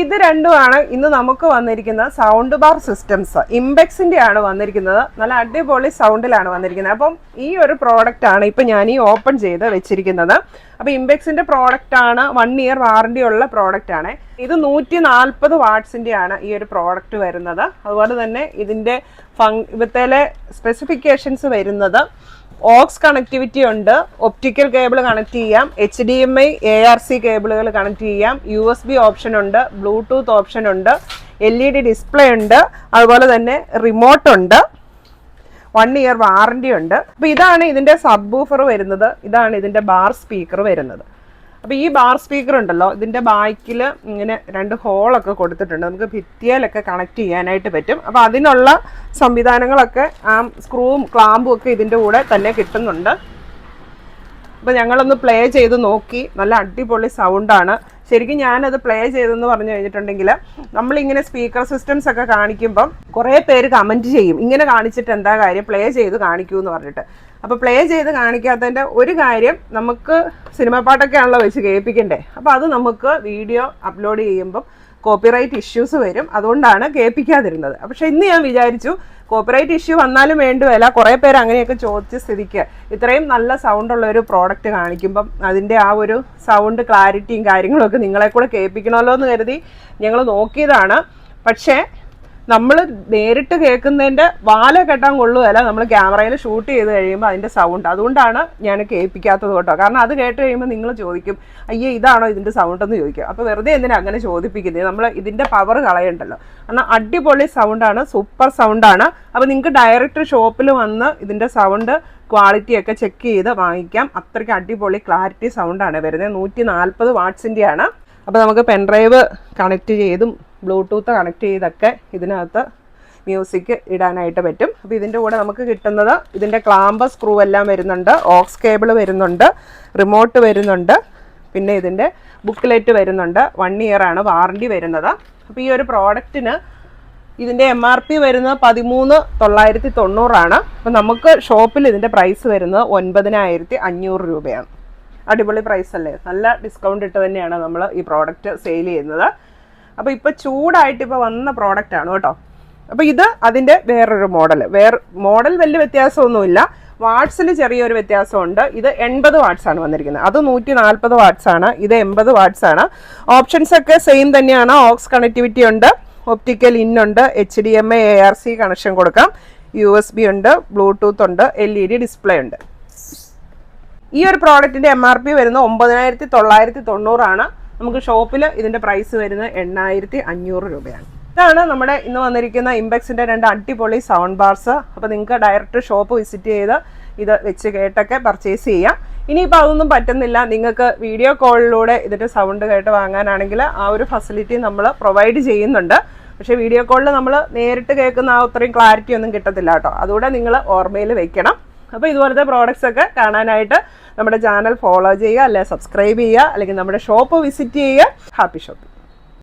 ഇത് രണ്ടുമാണ് ഇന്ന് നമുക്ക് വന്നിരിക്കുന്ന സൗണ്ട് ബാർ സിസ്റ്റംസ്. ഇംപെക്സിന്റെ ആണ് വന്നിരിക്കുന്നത്. നല്ല അടിപൊളി സൗണ്ടിലാണ് വന്നിരിക്കുന്നത്. അപ്പം ഈ ഒരു പ്രോഡക്റ്റ് ആണ് ഇപ്പം ഞാൻ ഈ ഓപ്പൺ ചെയ്ത് വെച്ചിരിക്കുന്നത്. അപ്പം ഇംപെക്സിന്റെ പ്രോഡക്റ്റ് ആണ്, 1 ഇയർ വാറണ്ടി ഉള്ള പ്രോഡക്റ്റ് ആണ്. ഇത് 140 വാട്ട്സിന്റെ ആണ് ഈ ഒരു പ്രോഡക്റ്റ് വരുന്നത്. അതുപോലെ തന്നെ ഇതിന്റെ ഇവിടുത്തെ സ്പെസിഫിക്കേഷൻസ് വരുന്നത് ഓക്സ് കണക്ടിവിറ്റി ഉണ്ട്, ഒപ്റ്റിക്കൽ കേബിൾ കണക്ട് ചെയ്യാം, HDMI ARC കേബിളുകൾ കണക്ട് ചെയ്യാം, USB ഓപ്ഷൻ ഉണ്ട്, ബ്ലൂടൂത്ത് ഓപ്ഷൻ ഉണ്ട്, LED ഡിസ്പ്ലേ ഉണ്ട്, അതുപോലെ തന്നെ റിമോട്ട് ഉണ്ട്, 1 ഇയർ വാറണ്ടി ഉണ്ട്. അപ്പോൾ ഇതാണ് ഇതിൻ്റെ സബ് വൂഫർ വരുന്നത്. ഇതാണ് ഇതിൻ്റെ ബാർ സ്പീക്കർ വരുന്നത്. അപ്പോൾ ഈ ബാർ സ്പീക്കർ ഉണ്ടല്ലോ, ഇതിൻ്റെ ബാക്കിൽ ഇങ്ങനെ 2 ഹോളൊക്കെ കൊടുത്തിട്ടുണ്ട്. നമുക്ക് ഭിത്തിയിലൊക്കെ കണക്ട് ചെയ്യാനായിട്ട് പറ്റും. അപ്പോൾ അതിനുള്ള സംവിധാനങ്ങളൊക്കെ ആ സ്ക്രൂവും ക്ലാമ്പും ഒക്കെ ഇതിൻ്റെ കൂടെ തന്നെ കിട്ടുന്നുണ്ട്. അപ്പോൾ ഞങ്ങളൊന്ന് പ്ലേ ചെയ്ത് നോക്കി. നല്ല അടിപൊളി സൗണ്ടാണ്. ശരിക്കും ഞാനത് പ്ലേ ചെയ്തെന്ന് പറഞ്ഞു കഴിഞ്ഞിട്ടുണ്ടെങ്കിൽ, നമ്മളിങ്ങനെ സ്പീക്കർ സിസ്റ്റംസ് ഒക്കെ കാണിക്കുമ്പം കുറേ പേര് കമൻറ്റ് ചെയ്യും, ഇങ്ങനെ കാണിച്ചിട്ട് എന്താ കാര്യം, പ്ലേ ചെയ്ത് കാണിക്കൂ എന്ന് പറഞ്ഞിട്ട്. അപ്പോൾ പ്ലേ ചെയ്ത് കാണിക്കാത്തതിൻ്റെ ഒരു കാര്യം, നമുക്ക് സിനിമ പാട്ടൊക്കെ ആണല്ലോ വെച്ച് കേൾപ്പിക്കണ്ടേ. അപ്പോൾ അത് നമുക്ക് വീഡിയോ അപ്ലോഡ് ചെയ്യുമ്പം കോപ്പിറൈറ്റ് ഇഷ്യൂസ് വരും. അതുകൊണ്ടാണ് കേൾപ്പിക്കാതിരുന്നത്. പക്ഷേ ഇന്ന് ഞാൻ വിചാരിച്ചു കോപ്പിറൈറ്റ് ഇഷ്യൂ വന്നാലും വേണ്ടുവല്ല, കുറേ പേര് അങ്ങനെയൊക്കെ ചോദിച്ച സ്ഥിതിക്ക് ഇത്രയും നല്ല സൗണ്ടുള്ള ഒരു പ്രോഡക്റ്റ് കാണിക്കുമ്പം അതിൻ്റെ ആ ഒരു സൗണ്ട് ക്ലാരിറ്റിയും കാര്യങ്ങളൊക്കെ നിങ്ങളെ കൂടെ കേൾപ്പിക്കണമല്ലോ എന്ന് കരുതി ഞങ്ങൾ നോക്കിയതാണ്. പക്ഷേ നമ്മൾ നേരിട്ട് കേൾക്കുന്നതിൻ്റെ വാല കെട്ടാൻ കൊള്ളുകയല്ല, നമ്മൾ ക്യാമറയിൽ ഷൂട്ട് ചെയ്ത് കഴിയുമ്പോൾ അതിൻ്റെ സൗണ്ട്. അതുകൊണ്ടാണ് ഞാൻ കേൾപ്പിക്കാത്തത് കേട്ടോ. കാരണം അത് കേട്ട് കഴിയുമ്പോൾ നിങ്ങൾ ചോദിക്കും, അയ്യേ ഇതാണോ ഇതിൻ്റെ സൗണ്ട് എന്ന് ചോദിക്കും. അപ്പോൾ വെറുതെ എന്തിനാ അങ്ങനെ ചോദിപ്പിക്കുന്നത്, നമ്മൾ ഇതിൻ്റെ പവർ കളയണ്ടല്ലോ. കാരണം അടിപൊളി സൗണ്ടാണ്, സൂപ്പർ സൗണ്ടാണ്. അപ്പോൾ നിങ്ങൾക്ക് ഡയറക്റ്റ് ഷോപ്പിൽ വന്ന് ഇതിൻ്റെ സൗണ്ട് ക്വാളിറ്റിയൊക്കെ ചെക്ക് ചെയ്ത് വാങ്ങിക്കാം. അത്രയ്ക്ക് അടിപൊളി ക്ലാരിറ്റി സൗണ്ടാണ് വരുന്നത്. 140 വാട്ട്സിൻ്റെ ആണ്. അപ്പോൾ നമുക്ക് പെൻഡ്രൈവ് കണക്ട് ചെയ്തും ബ്ലൂടൂത്ത് കണക്ട് ചെയ്തൊക്കെ ഇതിനകത്ത് മ്യൂസിക് ഇടാനായിട്ട് പറ്റും. അപ്പോൾ ഇതിൻ്റെ കൂടെ നമുക്ക് കിട്ടുന്നത് ഇതിൻ്റെ ക്ലാമ്പ് സ്ക്രൂ എല്ലാം വരുന്നുണ്ട്, ഓക്സ് കേബിൾ വരുന്നുണ്ട്, റിമോട്ട് വരുന്നുണ്ട്, പിന്നെ ഇതിൻ്റെ ബുക്ക്ലെറ്റ് വരുന്നുണ്ട്. 1 ഇയർ ആണ് വാറണ്ടി വരുന്നത്. അപ്പോൾ ഈ ഒരു പ്രോഡക്റ്റിന് ഇതിൻ്റെ MRP വരുന്നത് 13,990 അപ്പോൾ നമുക്ക് ഷോപ്പിൽ ഇതിൻ്റെ പ്രൈസ് വരുന്നത് 9,500 രൂപയാണ്. അടിപൊളി പ്രൈസ് അല്ലേ? നല്ല ഡിസ്കൗണ്ട് ഇട്ട് തന്നെയാണ് നമ്മൾ ഈ പ്രോഡക്റ്റ് സെയിൽ ചെയ്യുന്നത്. അപ്പോൾ ഇപ്പോൾ ചൂടായിട്ട് ഇപ്പോൾ വന്ന പ്രോഡക്റ്റാണ് കേട്ടോ. അപ്പോൾ ഇത് അതിൻ്റെ വേറൊരു മോഡൽ വലിയ വ്യത്യാസമൊന്നുമില്ല. വാട്ട്സിൽ ചെറിയൊരു വ്യത്യാസമുണ്ട്. ഇത് 80 വാട്ട്സാണ് വന്നിരിക്കുന്നത്. അത് 140 വാട്ട്സാണ്. ഇത് 80 വാട്ട്സാണ്. ഓപ്ഷൻസ് ഒക്കെ സെയിം തന്നെയാണ്. ഓക്സ് കണക്ടിവിറ്റി ഉണ്ട്, ഒപ്റ്റിക്കൽ ഇൻ ഉണ്ട്, HDMI ARC കണക്ഷൻ കൊടുക്കാം, USB ഉണ്ട്, ബ്ലൂടൂത്ത് ഉണ്ട്, LED ഡിസ്പ്ലേ ഉണ്ട്. ഈ ഒരു പ്രോഡക്റ്റിൻ്റെ MRP വരുന്നത് 9,990 ആണ്. നമുക്ക് ഷോപ്പിൽ ഇതിൻ്റെ പ്രൈസ് വരുന്നത് 8,500 രൂപയാണ്. ഇതാണ് നമ്മുടെ ഇന്ന് വന്നിരിക്കുന്ന ഇംപെക്സിൻ്റെ 2 അടിപൊളി സൗണ്ട് ബാർസ്. അപ്പോൾ നിങ്ങൾക്ക് ഡയറക്റ്റ് ഷോപ്പ് വിസിറ്റ് ചെയ്ത് ഇത് വെച്ച് കേട്ടൊക്കെ പർച്ചേസ് ചെയ്യാം. ഇനിയിപ്പോൾ അതൊന്നും പറ്റുന്നില്ല, നിങ്ങൾക്ക് വീഡിയോ കോളിലൂടെ ഇതിൻ്റെ സൗണ്ട് കേട്ട് വാങ്ങാനാണെങ്കിൽ ആ ഒരു ഫെസിലിറ്റി നമ്മൾ പ്രൊവൈഡ് ചെയ്യുന്നുണ്ട്. പക്ഷേ വീഡിയോ കോളിൽ നമ്മൾ നേരിട്ട് കേൾക്കുന്ന ആ അത്രയും ക്ലാരിറ്റി ഒന്നും കിട്ടത്തില്ല കേട്ടോ. അതുകൂടെ നിങ്ങൾ ഓർമ്മയിൽ വെക്കണം. അപ്പോൾ ഇതുപോലത്തെ പ്രോഡക്റ്റ്സ് ഒക്കെ കാണാനായിട്ട് നമ്മുടെ ചാനൽ ഫോളോ ചെയ്യുക, അല്ലെങ്കിൽ സബ്സ്ക്രൈബ് ചെയ്യുക, അല്ലെങ്കിൽ നമ്മുടെ ഷോപ്പ് വിസിറ്റ് ചെയ്യുക. Happy shopping.